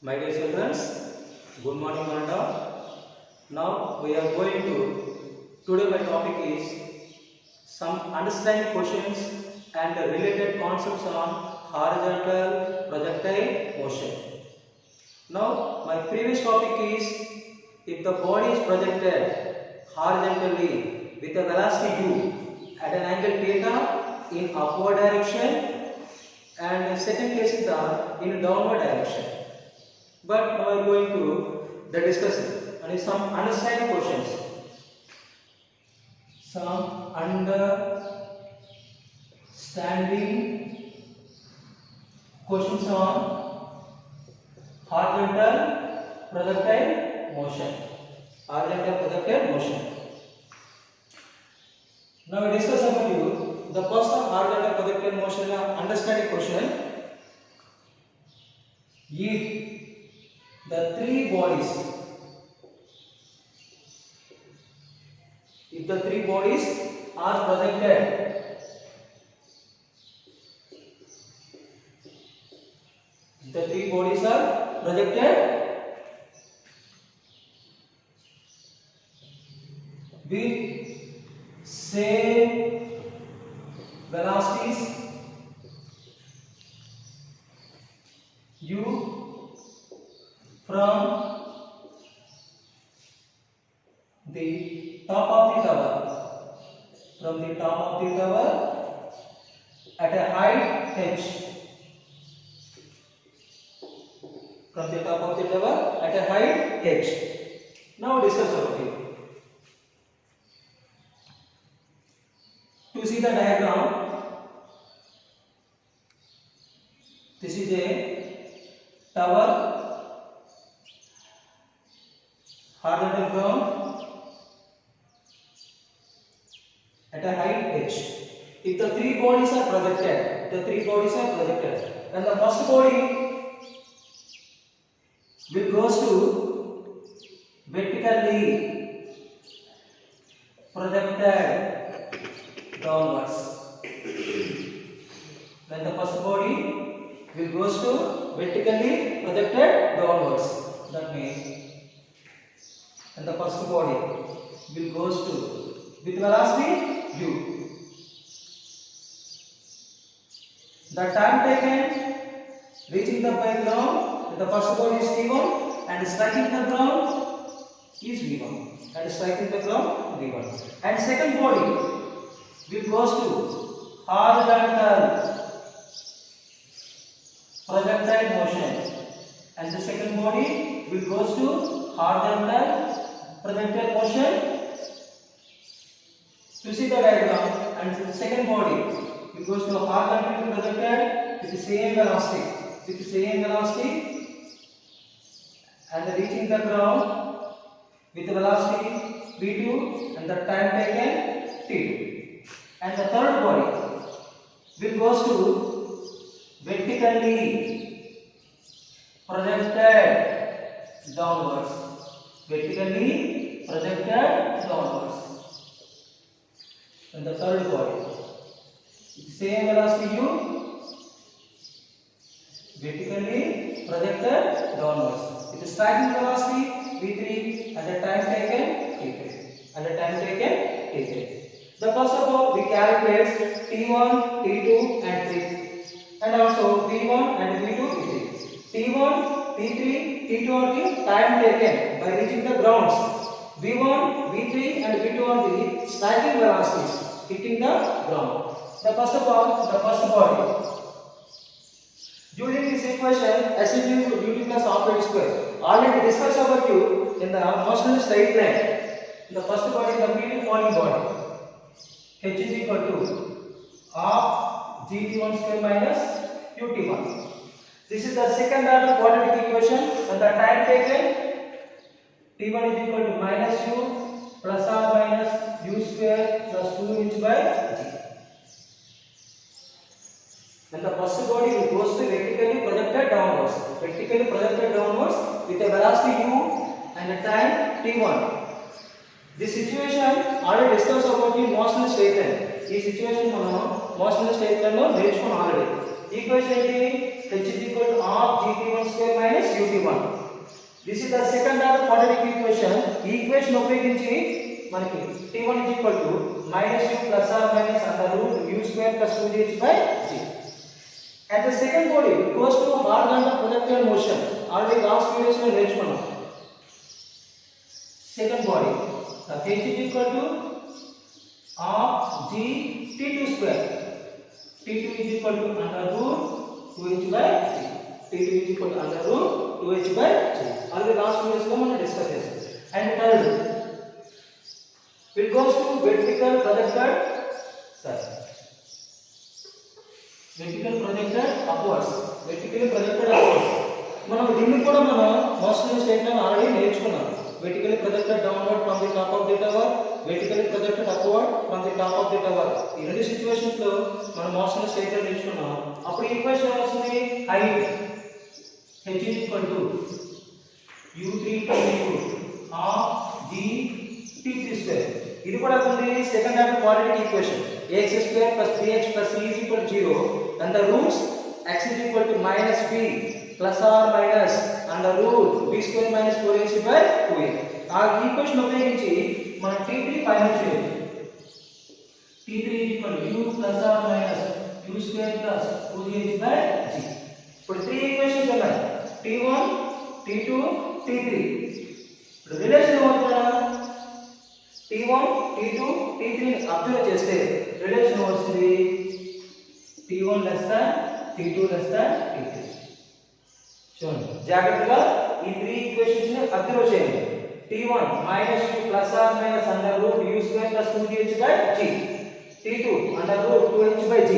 My dear children, good morning, Manada. Now we are going to, today my topic is some understanding questions and related concepts on horizontal projectile motion. Now my previous topic is, if the body is projected horizontally with a velocity u at an angle theta in upward direction, and the second case is in downward direction. But now I am going to the discussion and some understanding questions. Some understanding questions on horizontal projectile motion. Horizontal projectile motion. Now we discuss about you the first of horizontal projectile motion understanding question. If the three bodies, if the three bodies are projected, if the three bodies are projected with same velocities u from the top of the tower, from the top of the tower at a height h, from the top of the tower at a height h. Now discuss about it. To see the diagram, this is a tower, horizontal ground at a height h. If the three bodies are projected, and the first body will goes to vertically projected downwards. When the first body will goes to vertically projected downwards, that means and the first body will goes to with velocity u. The time taken reaching the ground with the first body is t1 and striking the ground is v1, and striking the ground v1. And second body will goes to horizontal projectile motion, and the second body will goes to horizontal projectile motion. To see the diagram, and the second body it goes to horizontally projected with the same velocity, and reaching the ground with the velocity v2 and the time taken t2. And the third body will goes to vertically projected downwards, and the third body with same velocity u, vertically projected downwards with the striking velocity v3 and the time taken t3, The first of all we calculate t1, t2 and 3, and also v1 and v2, v3. t1, t3, t2 are the time taken by reaching the grounds. v1, v3 and v2 are the striking velocities hitting the ground. The first of all, the first body. During this equation, s is equal to ut plus half h square. Already discussed about you in the motion straight line. The first body is the free falling body. H is equal to half gt1 square minus ut1. This is the second order quadratic equation, and the time taken t1 is equal to minus u plus r minus u square plus 2h by g. And the first body will goes to vertically projected downwards with a velocity u and a time t1. This situation already discussed about in motion straight line. This situation motion straight line lo నేర్చుకున్నాం already. Equation ఏంటి? h is equal to half gt1 square minus ut1. T1. This is the second order quadratic equation. ఈ equation ఉపయోగించి మనకి T1 is equal to minus u plus or minus under root u square plus 2gh by g. And the second body goes to horizontal projectile motion. Already last videos లో నేర్చుకున్నాం. Second body, the h is equal to half g t2 square. t2 is equal to under root 2h by g. t2 is equal to under root 2h by g. Already last videos lo మనం discuss చేసాం. And third, it goes to vertical projected upwards. Vertically projected upwards. మనం దీన్ని కూడా మనం motion statement already నేర్చుకున్నాం. Vertically projected downward from the top of the tower, vertically projected upward from the top of the tower. ఈ రెండు situations లో మనం motion statement నేర్చుకున్నాం. అప్పుడు ఈక్వేషన్ వస్తుంది height h is equal to u3 into half g t3 square. ఇది కూడా ఉంది second order quadratic equation. ax square plus bx plus c is equal to 0 and the roots x is equal to minus b plus or minus under root b square minus 4ac by 2a. ఆ equation ఉపయోగించి మనం t3 find చేయొచ్చు. t3 is equal to u plus or minus u square plus 2gh by g. ఇప్పుడు 3 equations ఉన్నాయి. t1 t2 t3. ఇప్పుడు relation ఏమవుతుందా? t1 t2 t3 ని observe చేస్తే relation వస్తుంది t1 less than t2 less than t3. చూడండి జాగ్రత్తగా ఈ 3 equations ని అబ్జర్వ్ చేయండి. t1 minus u plus or minus under root u square plus 2gh by g. t2 under root 2h by g.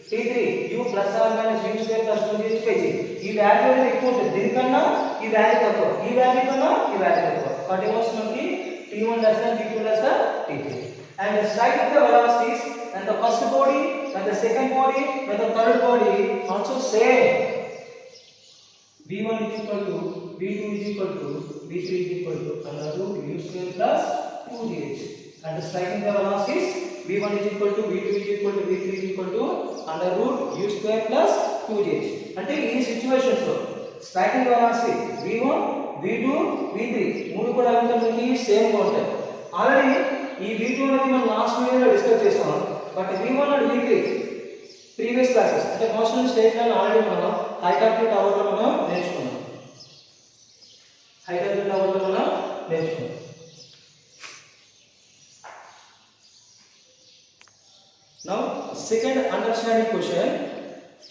t3 u plus or minus u square plus 2gh by g. ఈ value అనేది ఎక్కువ ఉంటుంది. దీనికన్నా ఈ value తక్కువ, ఈ value కన్నా ఈ వాల్యూ తక్కువ. కాబట్టి ఏమొస్తుంది t1 less than t2 less than t3. And strike the velocities and the first body and the second body and the third body also same. v1 is equal to v2 is equal to v3 is equal to under root u square plus 2gh. And striking the velocities, v1 is equal to v2 is equal to v3 is equal to under root u square plus 2gh. అంటే ఈ situations లో striking velocity v1 v2 v3 మూడు కూడా మనకి same గా ఉంటాయి. Already ఈ v2 అనేది మనం లాస్ట్ వీడియోలో డిస్కస్ చేసాం. But v1 and v3 previous classes అంటే మోషన్ స్టేట్ లైన్ ఆల్రెడీ మనం హైట్ ఆఫ్ ది టవర్ లో మనం నేర్చుకున్నాం. హైట్ ఆఫ్ ది టవర్ లో మనం నేర్చుకున్నాం. Now second understanding question,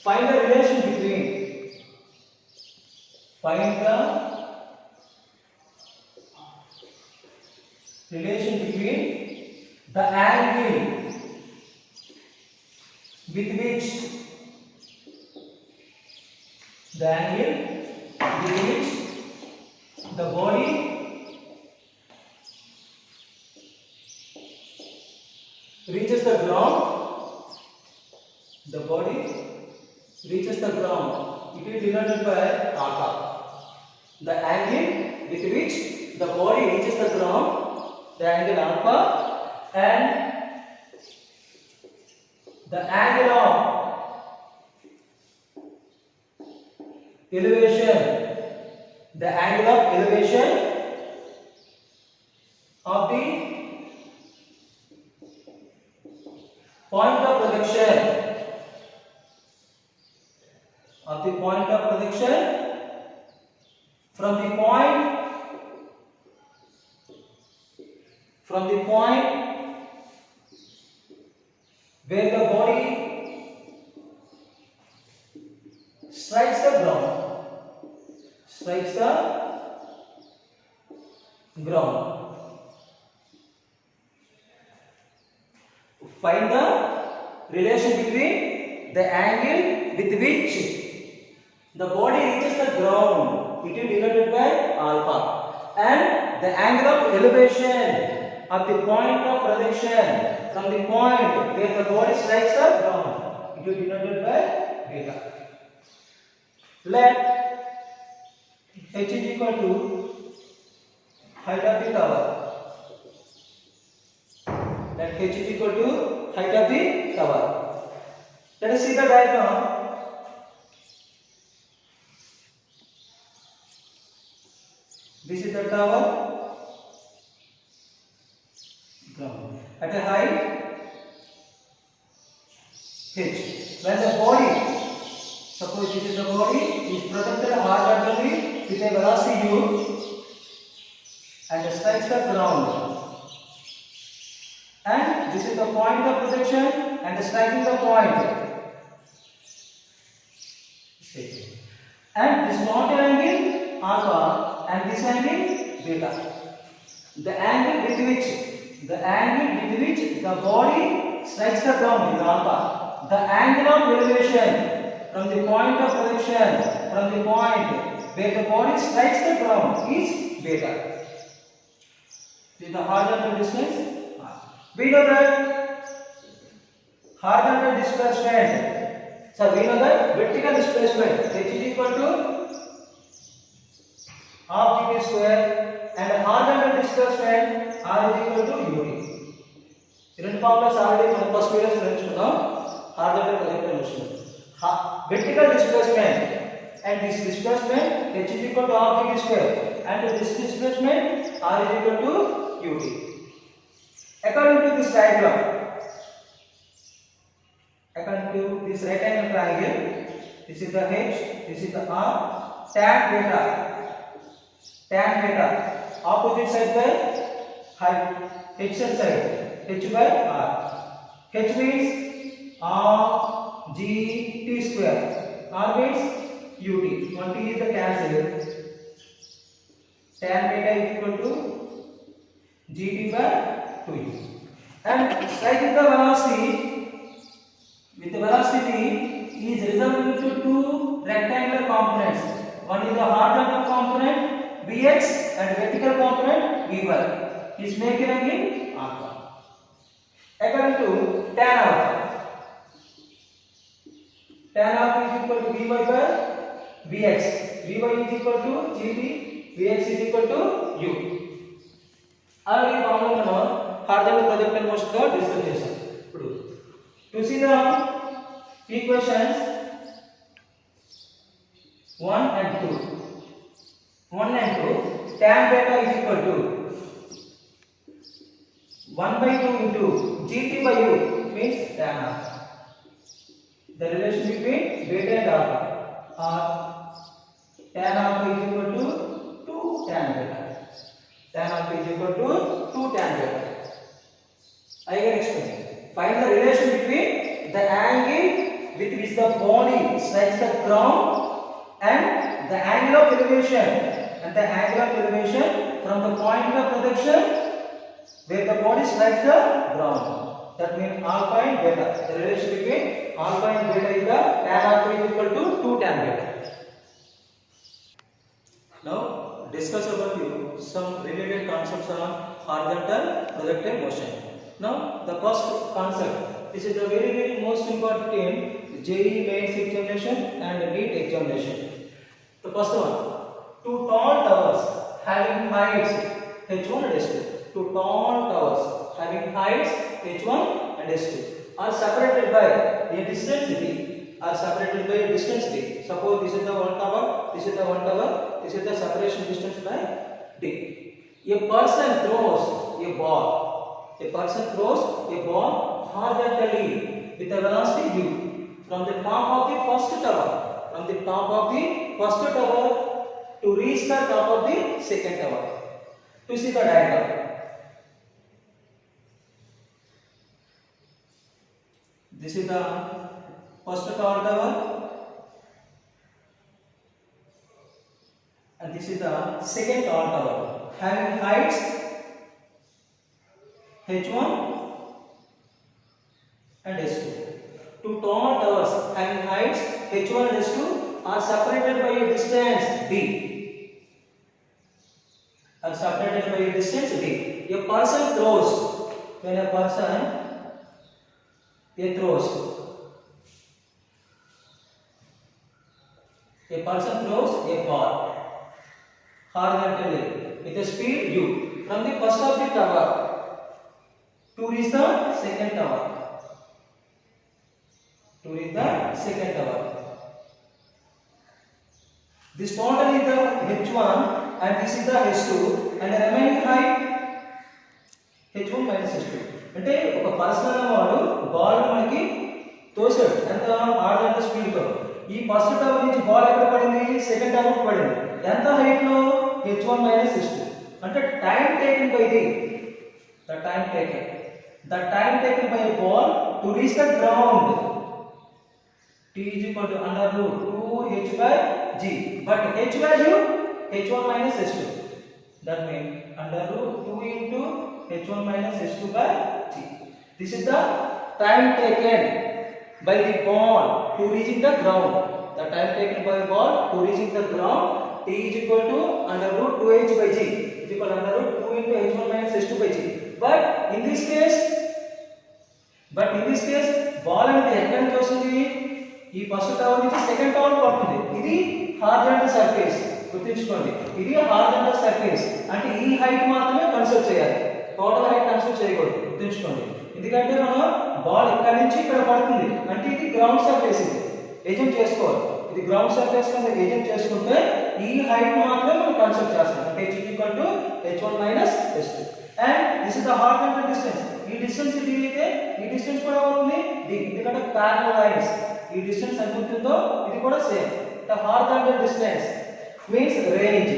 find the relation between the angle with which the body reaches the ground. The body reaches the ground. It is denoted by alpha. The angle with which the body reaches the ground, the angle alpha, and the angle of elevation, the angle of elevation of the point of projection, from the point where the body strikes the ground. Find the relation between the angle with which the body reaches the ground. It is denoted by alpha. And the angle of elevation of the point of projection from the point where the body strikes the ground. It is denoted by beta. Let h is equal to height of the tower. Let h is equal to height of the tower. Let us see the diagram. This is the tower. Ground. At a height h. When the body, suppose this is the body, is projected horizontally with a velocity u and strikes the ground. And this is the point of projection and striking the point. And this not angle alpha and this angle beta. The angle with which the body strikes the ground is alpha. The angle of elevation from the point of projection, from the point where the body strikes the ground, is beta. This is the horizontal distance. We know that horizontal displacement. So we know that vertical displacement h is equal to half g square and horizontal displacement r is equal to ut. రెండు formulas already మనం first videos లో నేర్చుకున్నాం. Horizontal projected motion, vertical displacement, and this displacement h is equal to half g square and this displacement r is equal to ut. According to this diagram, according to this right angle triangle, this is the h, this is the r, tan beta, opposite side by height, h side, h by r. H means r g t square, r means ut, 1t is the cancel, tan beta is equal to gt by 2u. And striking the velocity with the velocity is resulting into two rectangular components. One is the horizontal component Vx and vertical component Vy. Is making again alpha. According to tan alpha is equal to Vy by Vx. Vy is equal to Gt, Vx is equal to u. Already formula horizontal projectile motion lo discuss chesam. Ipudu to see the equations 1 and 2, tan beta is equal to 1 by 2 into gt by u means tan alpha. The relation between beta and alpha, or tan alpha is equal to 2 tan beta. Tan alpha is equal to 2 tan beta. I can explain. Find the relation between the angle with which the body strikes the ground and the angle of elevation, from the point of projection where the body strikes the ground. That means alpha and beta. The relation between alpha and beta is the tan alpha is equal to 2 tan beta. Now discuss about you some related concepts on horizontal projectile motion. Now the first concept, this is the very most important in JEE mains examination and NEET examination. The first one, two tall towers having heights h1 and h2. Two tall towers having heights h1 and h2 are separated by a distance d. Suppose this is the one tower, this is the one tower, this is the separation distance by d. A person throws a ball horizontally with a velocity u from the top of the first tower, to reach the top of the second tower. To see the diagram, this is the first tower and this is the second tower having heights h1 and h2. Two tall towers having heights h1 and h2 are separated by a distance d. A person throws, when a person throws a ball horizontally with a speed u from the first of the tower to reach the second tower. This total is the h1 and this is the h2 and the remaining height h1 minus h2. అంటే ఒక person అనేవాడు ball మనకి తోసాడు ఎంత order speed తో. ఈ first tower నుంచి ball ఎక్కడ పడింది, సెకండ్ టవర్ కి పడింది. ఎంత హైట్ లో, h1 minus h2. అంటే time taken by the the time taken by a ball to reach the ground, t is equal to under root 2h by g, but h value h1 minus h2, that means under root 2 into h1 minus h2 by g. This is the time taken by the ball to reaching the ground. The time taken by a ball to reaching the ground, t is equal to under root 2h by g is equal to under root 2 into h1 minus h2 by g. But in this case ball అంటే ఎక్కడ నుంచి వస్తుంది, ఈ first tower నుంచి second tower పడుతుంది. ఇది horizontal surface, గుర్తుంచుకోండి ఇది హారిజాంటల్ సర్ఫేస్. అంటే ఈ హైట్ మాత్రమే కన్సిడర్ చేయాలి, టోటల్ హైట్ కన్సిడర్ చేయకూడదు, గుర్తుంచుకోండి. ఎందుకంటే మనం బాల్ ఇక్కడ నుంచి ఇక్కడ పడుతుంది అంటే ఇది గ్రౌండ్ సర్ఫేస్, ఇది ఎజెంట్ చేసుకోవాలి. ఇది గ్రౌండ్ సర్ఫేస్ కింద ఎజెంట్ చేసుకుంటే ఈ హైట్ మాత్రమే మనం కన్సిడర్ చేస్తాం. అంటే h is equal to h1 minus h2. and this is the horizontal distance. ఈ డిస్టెన్స్ ఇది అయితే ఈ డిస్టెన్స్ కూడా అవుతుంది ఎందుకంటే parallel lines. ఈ డిస్టెన్స్ ఎంత ఉంటుందో ఇది కూడా same. the horizontal distance means range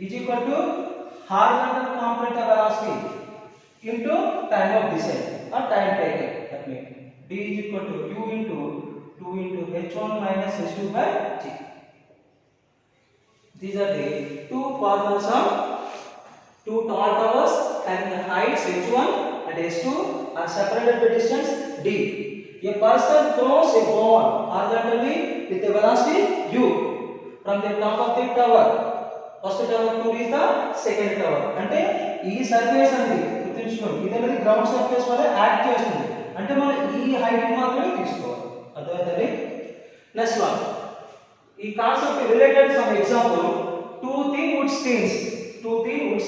is equal to horizontal component of velocity into time of descent or time taken. That means d is equal to u into 2 into h1 minus h2 by g. These are the two formulas of two tall towers having the heights h1 and h2 are separated by distance d. A person throws a ball horizontally with a velocity u from the top of the tower, first tower to reach the second tower. అంటే ఈ surface అనేది గుర్తుంచుకోండి, ఇది అనేది ground surface వల్ల act చేస్తుంది. అంటే మనం ఈ హైట్ మాత్రమే తీసుకోవాలి, అర్థమైందండి. నెక్స్ట్ వన్, ఈ concept related some example. two thin wood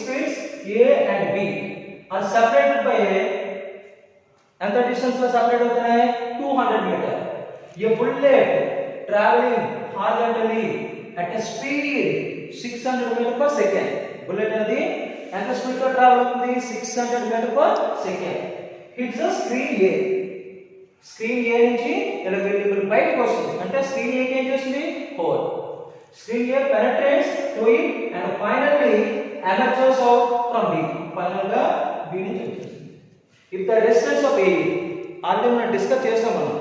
screens A and B are separated by ఎంత డిస్టెన్స్ లో సెపరేట్ అవుతున్నాయి, 200 metre. A bullet traveling horizontally at a speed 600 metre per second. Bullet అనేది ఎంత speed తో travel అవుతుంది, 600 metre per second. Hits the screen A. Screen A నుంచి ఇలా బయటకు వస్తుంది. అంటే స్క్రీన్ A కి ఏం చేస్తుంది, whole. Screen A penetrates to it and finally emerges out from B. Final గా B నుంచి వచ్చేస్తుంది. If the distance of A, already మనం డిస్కస్ చేసాం, మనం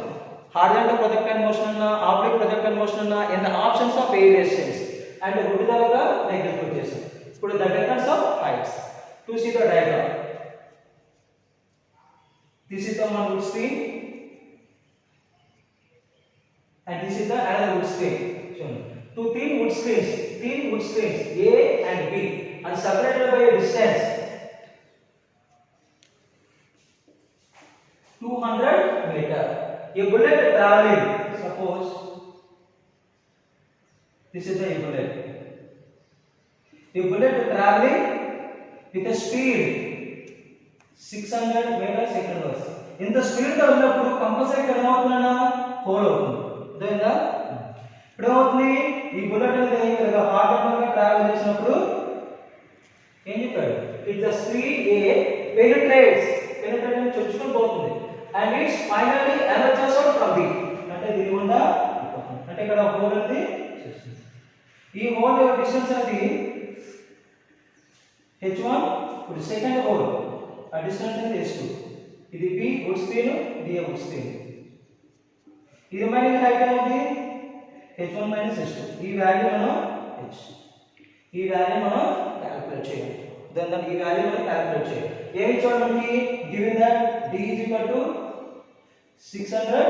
హారిజాంటల్ ప్రొజెక్టైల్ మోషన్ అన్న ఆబ్లిక్ ప్రొజెక్టైల్ మోషన్ అన్న in the options of A distance and విడుదలగా execute చేసాం. ఇప్పుడు the difference of heights. To see the diagram, this is the one wood screen and this is the another wood screen. Two thin wood screens A and B are separated by a distance 200 meter. A bullet traveling, suppose this is the bullet. A bullet traveling with a speed 600 meter second verse. In the speed లో ఉన్నప్పుడు compulsory ఇక్కడ ఏమవుతుందన్నా, whole అవుతుంది. అదేనా, ఇప్పుడు ఏమవుతుంది, ఈ bullet అనేది ఇలా హారిజాంటల్ గా ట్రావెల్ చేసినప్పుడు ఏం చెప్పాడు, it the screen A penetrates అని చొచ్చుకొని పోతుంది and it's finally emerges out from B. అంటే దీని గుండా అంటే ఇక్కడ హోల్ అనేది చేస్తుంది. ఈ హోల్ యొక్క డిస్టెన్స్ అనేది h1, ఇప్పుడు సెకండ్ హోల్ ఆ డిస్టెన్స్ అనేది h2. ఇది B వుడ్ స్క్రీన్, ఇది A వుడ్ స్క్రీన్. ఈ రిమైనింగ్ హైట్ అనేది h1 minus h2. ఈ వాల్యూ మనం క్యాలిక్యులేట్ చేయాలి. దాని ఈ వాల్యూ మనం క్యాలిక్యులేట్ చేయాలి. ఏమి ఇచ్చాడు మనకి, given that d is equal to 600,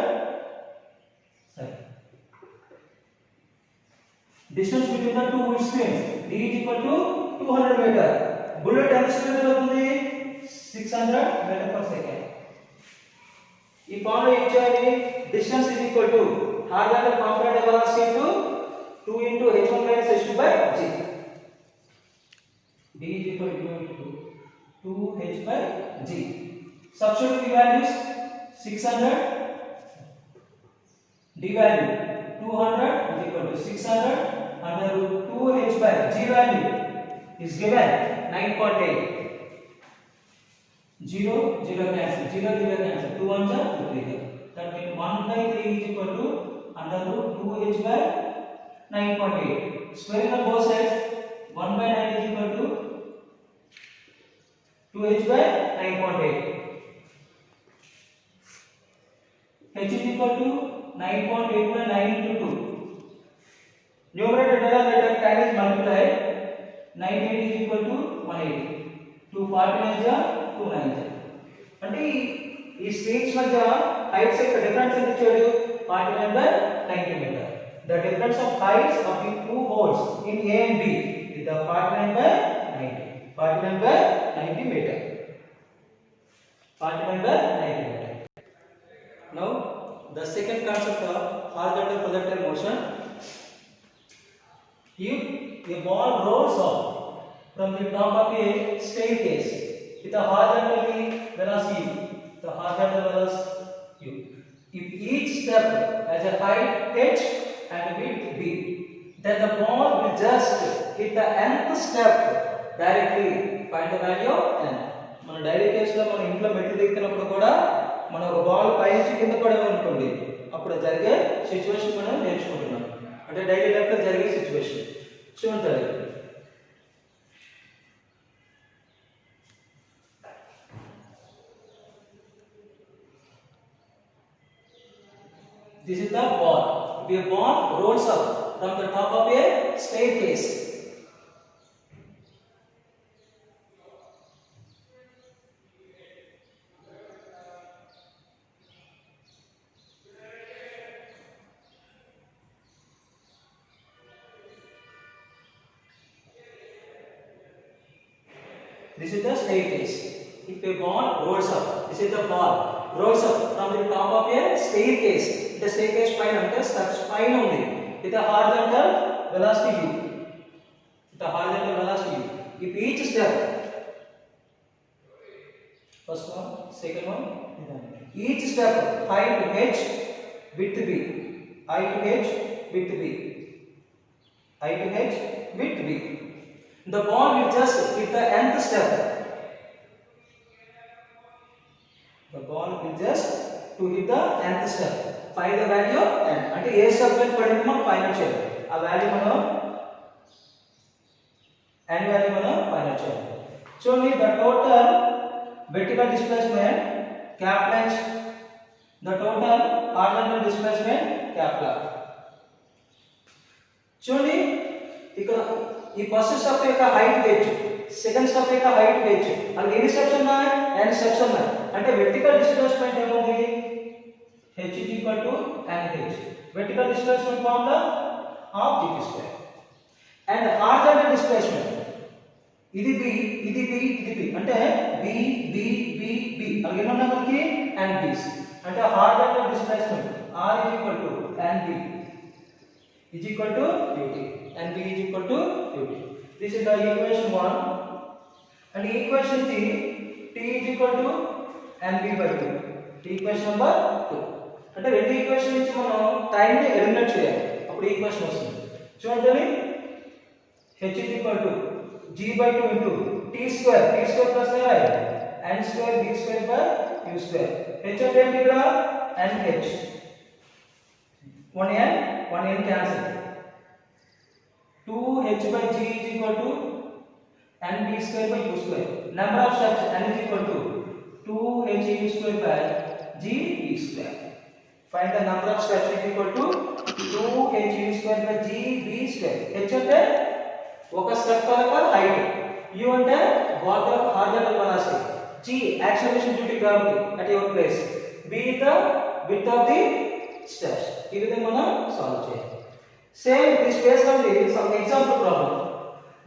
distance between the two wood screens, d is equal to 200 meter. bullet ఎంత స్పీడ్ లో అవుతుంది, 600 meter per second. ఈ ఫార్ములా ఇచ్చారు, distance is equal to horizontal component of velocity into 2 into h1 minus h2 by g. d is equal to 2h by g. Substitute the values, 600, d value 200 is equal to 600 under root 2h by g value is given 9.8. 0 0 cancel, 0 0 cancel, 2 1 2 3. That means 1 by 3 is equal to under root 2h by 9.8. Squaring on both sides, 1 by 9 is equal to 2h by 9.8. H is equal to 9.8 by 9 into 2. Numerator and denominator tan is multiplied. 98 is equal to 180. 249 is 290. అంటే ఈ strings మధ్య heights యొక్క difference ఎంత ఇచ్చాడు 49 by 90 meter. The difference of heights of the two holes in A and B is the 49 by 90. 49 by 90 meter. 49 by 90 meter. Now the second concept of horizontal projectile motion. If a ball rolls off from the top of a staircase with a horizontal velocity, if each step has a height h and width b, then the ball will just hit the nth step directly. Find the value of n. మన daily కేసులో మన ఇంట్లో మెట్లు దిగుతున్నప్పుడు కూడా మనం ఒక ball పైనుంచి కింద పడాలనుకోండి, అప్పుడు జరిగే సిచ్యువేషన్ మనం నేర్చుకుంటున్నాం. అంటే డైలీ లైఫ్లో జరిగే సిచ్యువేషన్ చూడండి. This is the ball. The ball rolls up from the top of a staircase. This is the staircase. If a ball rolls up, this is the ball rolls up from the top of a staircase. The staircase spine ante steps spine undi with a horizontal velocity u. If each step, first one, second one, each step height h, width b, height h, width b, height h, width b. The ball will just hit the nth step. The ball will just to hit the nth step. Find the value of n. అంటే ఏ step మీద పడింది మనం find out చేయాలి. ఆ value మనం n value మనం find out చేయాలి. చూడండి, the total vertical displacement cap length, the total horizontal displacement cap length. చూడండి, ఇక్కడ ఈ ఫస్ట్ స్టెప్ యొక్క హైట్ h, సెకండ్ స్టెప్ యొక్క హైట్ h, అలాగే ఎన్ని స్టెప్స్ ఉన్నాయి? n స్టెప్స్ ఉన్నాయి. అంటే వెర్టికల్ డిస్ప్లేస్మెంట్ ఏమవుతుంది? h is equal to nh. Vertical displacement formula half g square. And horizontal displacement, ఇది b, ఇది b, ఇది b, అంటే b b b b, అలాగే ఏమన్నా మనకి and b's. అంటే horizontal displacement r is equal to and b is equal to ut, and b is equal to ut. This is the equation 1. And equation 3, t is equal to and b by 2. Equation number 2. అంటే రెండు equation నుంచి మనం time ని eliminate చేయాలి, అప్పుడు equation వస్తుంది. చూడండి, h is equal to g by 2 into t square plus n square b square by u square. h అంటే ఏంటి ఇక్కడ? nh. 1n cancel. 2h by g is equal to n b square by u square. Number of steps n is equal to 2h u square by g b square. Find the number of steps is equal to 2h u square by g b square. h అంటే ఒక step యొక్క height, u అంటే ball యొక్క horizontal velocity, g acceleration due to gravity at your place, b is the width of the steps. ఈ విధంగా మనం solve చేయాలి. Same this based on the some example problem.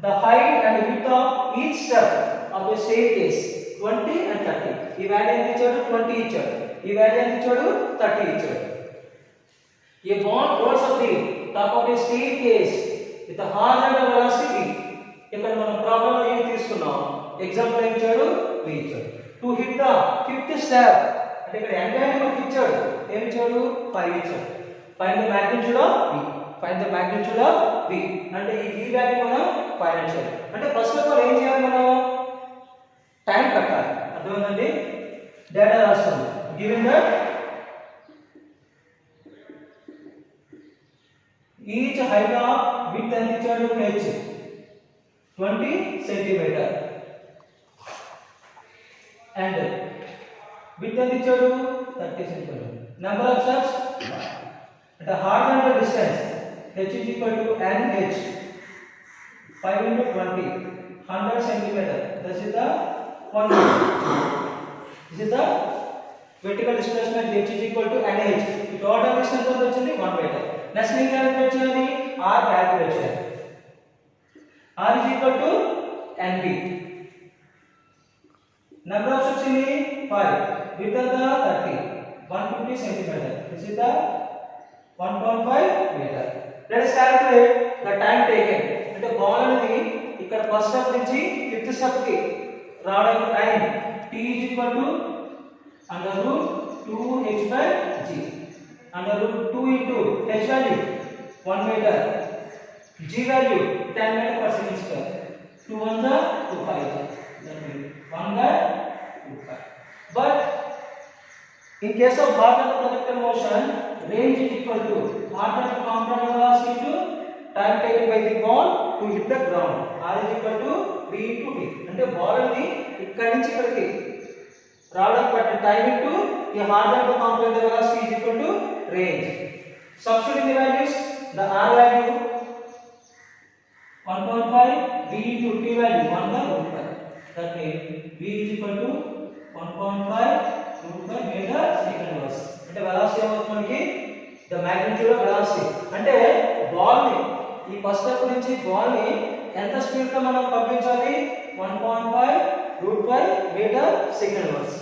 The height and width of each step of a staircase 20 and 30. ఈ value ఎంత ఇచ్చాడు? 20 ఇచ్చాడు. ఈ value ఎంత ఇచ్చాడు? 30 ఇచ్చాడు. A ball rolls up the top of a staircase with a horizontal velocity. ఇక్కడ మనం ప్రాబ్లం ఏం తీసుకున్నాం? ఎగ్జాంపుల్ ఏం ఇచ్చాడు? v ఇచ్చాడు. To hit the fifth step, అంటే ఇక్కడ n వాల్యూ మనకి ఇచ్చాడు. ఏం ఇచ్చాడు? 5 ఇచ్చాడు. Find the magnitude of v. Find the magnitude of v. అంటే ఈ v వాల్యూ మనం ఫైండ్ చేయాలి. అంటే ఫస్ట్ ఆఫ్ ఆల్ ఏం చేయాలి, మనం టైం కట్టాలి. అర్థమైందండి? డేటా రాస్తుంది. Given that each height of width ఎంత ఇచ్చాడు, h 20 సెంటీమీటర్ అండ్ విడ్త్ ఎంత ఇచ్చాడు, 30 సెంటీమీటర్. నెంబర్ ఆఫ్ స్టెప్స్ అంటే horizontal distance h is equal to nh 5 into 20 100 centimeter. This is the 1 meter. This is the vertical displacement h is equal to nh. The total distance of the 1 meter. Next thing calculate cheyali, r calculate cheyali. R is equal to nb. Number of steps in 5. Width of the 30 150 centimeter. This is the 1.5 meter. Let us calculate the time taken. అంటే ball అనేది ఇక్కడ first step నుంచి fifth step కి రావడానికి time t is equal to under root 2h by g. Under root 2 into h value 1 meter, g value 10 meter per second square. 2 1 the 2 5. That means 1 by 2 5. But in case of horizontal projectile motion, range is equal to horizontal component velocity into time taken by the ball to hit the ground. R is equal to v into v. అంటే ball ని ఇక్కడ నుంచి ఇక్కడికి రావడానికి పట్టే time into ఈ horizontal component velocity is equal to range. Substituting the values, the r value 1.5, v into t value 1 by root 5. That means v is equal to 1.5 root 5 meter second verse. అంటే velocity ఏమవుతుంది మనకి, the magnitude of velocity. అంటే ball ని ఈ first step నుంచి ball ని ఎంత speed తో మనం పంపించాలి, 1.5 root 5 meter second verse.